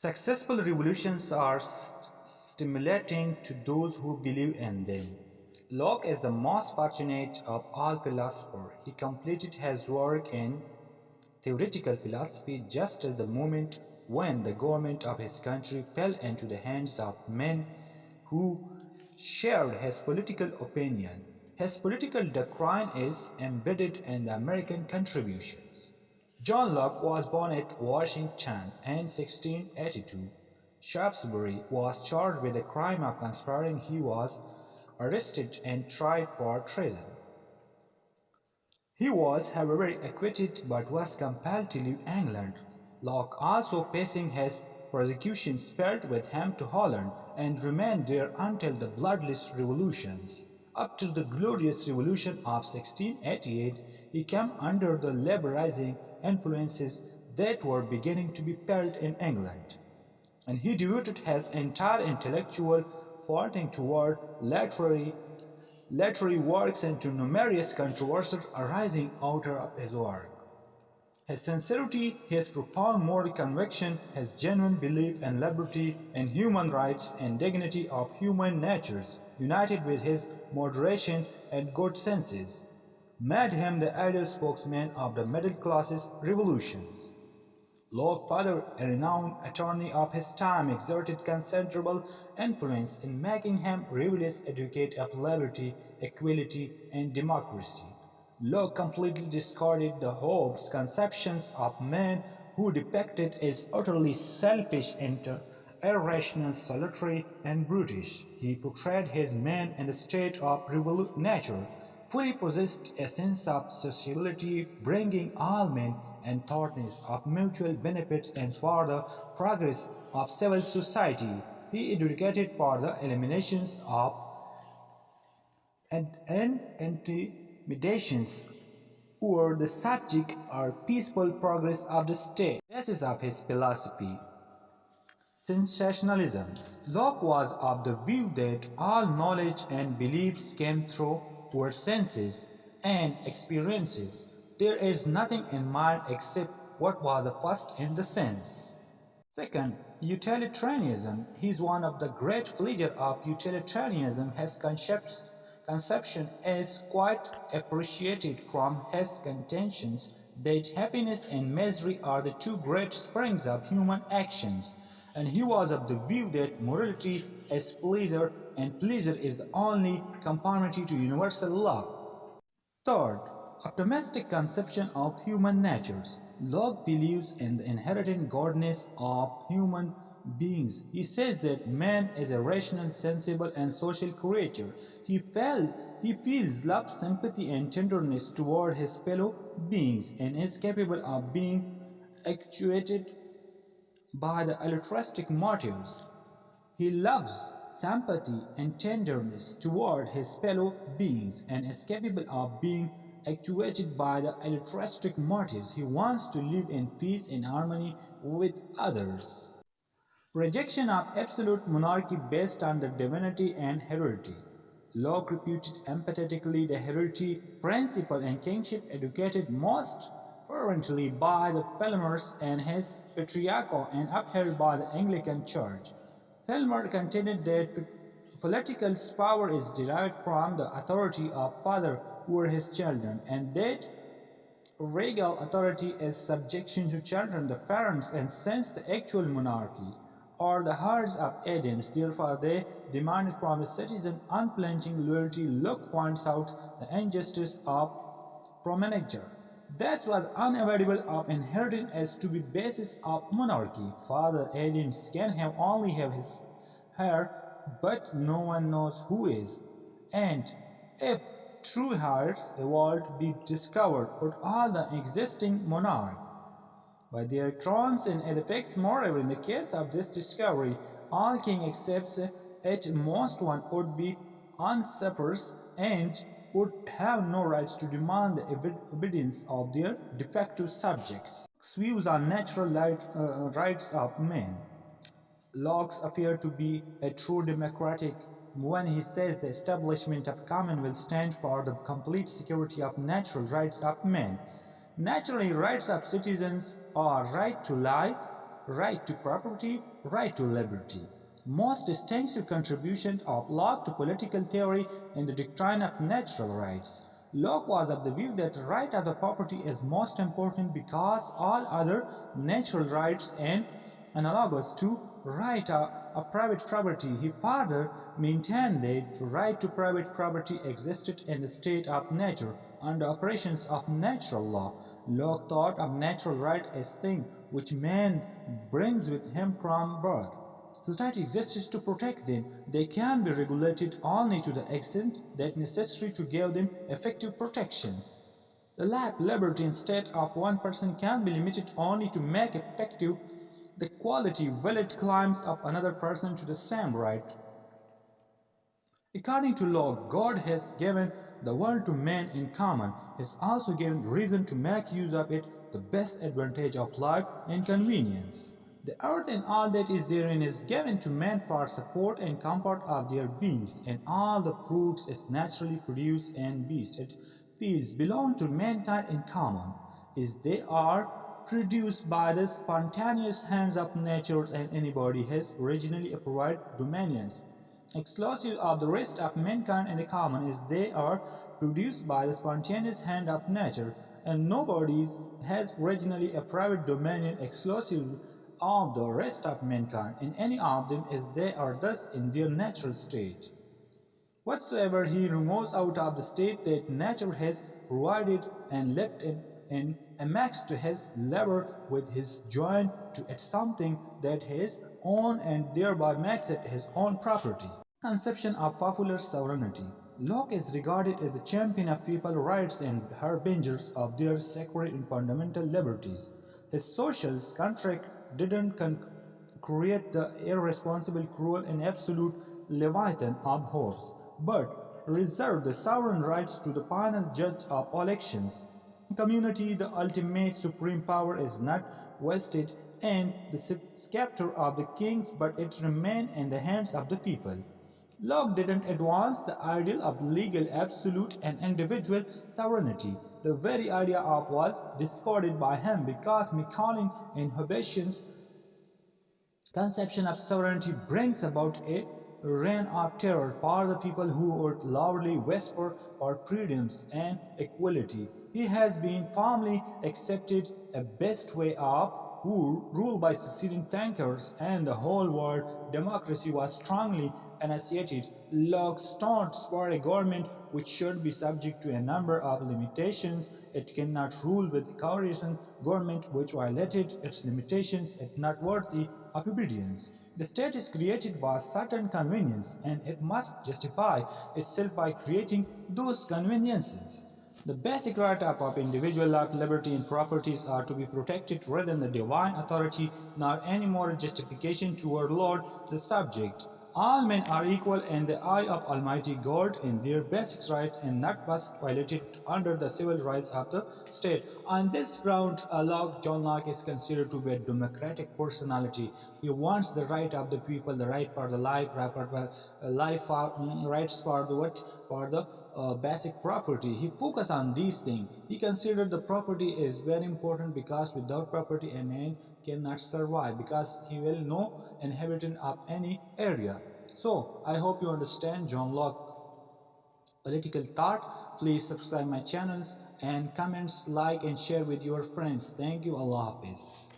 Successful revolutions are stimulating to those who believe in them. Locke is the most fortunate of all philosophers. He completed his work in theoretical philosophy just at the moment when the government of his country fell into the hands of men who shared his political opinion. His political doctrine is embedded in the American contributions. John Locke was born at Washington in 1682. Shaftesbury was charged with the crime of conspiring. He was arrested and tried for treason. He was, however, acquitted but was compelled to leave England. Locke, also facing his prosecution, fled with him to Holland and remained there until the bloodless revolutions. Up to the Glorious Revolution of 1688, he came under the liberalizing influences that were beginning to be felt in England, and he devoted his entire intellectual fortune toward literary works and to numerous controversies arising out of his work. His sincerity, his profound moral conviction, his genuine belief in liberty and human rights and dignity of human natures, united with his moderation and good senses, made him the ideal spokesman of the middle classes' revolutions. Locke, father, a renowned attorney of his time, exerted considerable influence in making him a rebellious advocate of liberty, equality, and democracy. Locke completely discarded the Hobbes' conceptions of men who depicted as utterly selfish and irrational, solitary, and brutish. He portrayed his men in the state of nature, fully possessed a sense of sociability, bringing all men and thoughtness of mutual benefits and for the progress of civil society. He advocated for the eliminations of and intimidations over the subject or peaceful progress of the state. Basis of his philosophy. Sensationalism. Locke was of the view that all knowledge and beliefs came through our senses and experiences. There is nothing in mind except what was the first in the sense. Second, utilitarianism. He is one of the great figures of utilitarianism. His conception is quite appreciated from his contentions that happiness and misery are the two great springs of human actions, and he was of the view that morality is pleasure and pleasure is the only conformity to universal law. Third, optimistic conception of human natures. Locke believes in the inherent goodness of human beings. He says that man is a rational, sensible, and social creature. He feels love, sympathy, and tenderness toward his fellow beings and is capable of being actuated by the altruistic motives. He loves sympathy and tenderness toward his fellow beings and is capable of being actuated by the altruistic motives. He wants to live in peace and harmony with others. Rejection of absolute monarchy based on the divinity and heredity. Locke refuted emphatically the heredity principle and kingship advocated most fervently by the Filmers and his patriarchal and upheld by the Anglican Church. Filmer contended that political power is derived from the authority of father over his children, and that regal authority is subjection to children, the parents, and since the actual monarchy are the hearts of Adams, therefore they demanded from the citizen unflinching loyalty. Locke points out the injustice of primogeniture. That was unavoidable of inheritance as to be basis of monarchy. Father Adams can only have his heir, but no one knows who is. And if true heirs were to be discovered, would all the existing monarchs by their thrones and edicts. Moreover, in the case of this discovery, all king except at most one would be usurpers and would have no rights to demand the obedience of their de facto subjects. Locke's views on natural rights of men. Locke appears to be a true democratic when he says the establishment of Commonwealth stands for the complete security of natural rights of men. Naturally, rights of citizens are right to life, right to property, right to liberty. Most distinctive contribution of Locke to political theory in the doctrine of natural rights. Locke was of the view that right of the property is most important because all other natural rights and analogous to right of private property. He further maintained that right to private property existed in the state of nature under operations of natural law. Locke thought of natural right as thing which man brings with him from birth. Society exists to protect them. They can be regulated only to the extent that necessary to give them effective protections. The liberty instead of one person can be limited only to make effective the quality valid claims of another person to the same right. According to law, God has given the world to man in common. He has also given reason to make use of it the best advantage of life and convenience. The earth and all that is therein is given to men for support and comfort of their beings, and all the fruits is naturally produced and beasts and fields belong to mankind in common, as they are produced by the spontaneous hands of nature, and anybody has originally acquired dominions exclusive of the rest of mankind in the common is they are produced by the spontaneous hand of nature, and nobody has originally a private dominion exclusive of the rest of mankind in any of them as they are thus in their natural state. Whatsoever he removes out of the state that nature has provided and left in and annexed to his labor with his joint to it something that his own and thereby makes it his own property. Conception of popular sovereignty. Locke is regarded as the champion of people's rights and harbinger of their sacred and fundamental liberties. His social contract didn't create the irresponsible, cruel, and absolute leviathan abhors, but reserved the sovereign rights to the final judge of elections. Community, the ultimate supreme power, is not vested in the scepter of the kings, but it remains in the hands of the people. Locke didn't advance the ideal of legal, absolute, and individual sovereignty. The very idea of was discarded by him because Macaulay's inhibitions conception of sovereignty brings about a reign of terror for the people who would loudly whisper for freedoms and equality. He has been firmly accepted a best way of rule by succeeding thinkers, and the whole world democracy was strongly enunciated. Locke stands for a government which should be subject to a number of limitations. It cannot rule with coercion. Government which violated its limitations is not worthy of obedience. The state is created by certain convenience, and it must justify itself by creating those conveniences. The basic right of individual life, liberty, and properties are to be protected rather than the divine authority, nor any moral justification to overlord the subject. All men are equal in the eye of Almighty God in their basic rights and not must violated under the civil rights of the state. On this ground, John Locke is considered to be a democratic personality. He wants the right of the people, the right for the life, right for the life, rights for the what, for the basic property. He focused on these things. He considered the property is very important because without property a man cannot survive because he will no inhabitant of any area. So I hope you understand John Locke political thought. Please subscribe my channels and comments, like and share with your friends. Thank you. Allah Hafiz.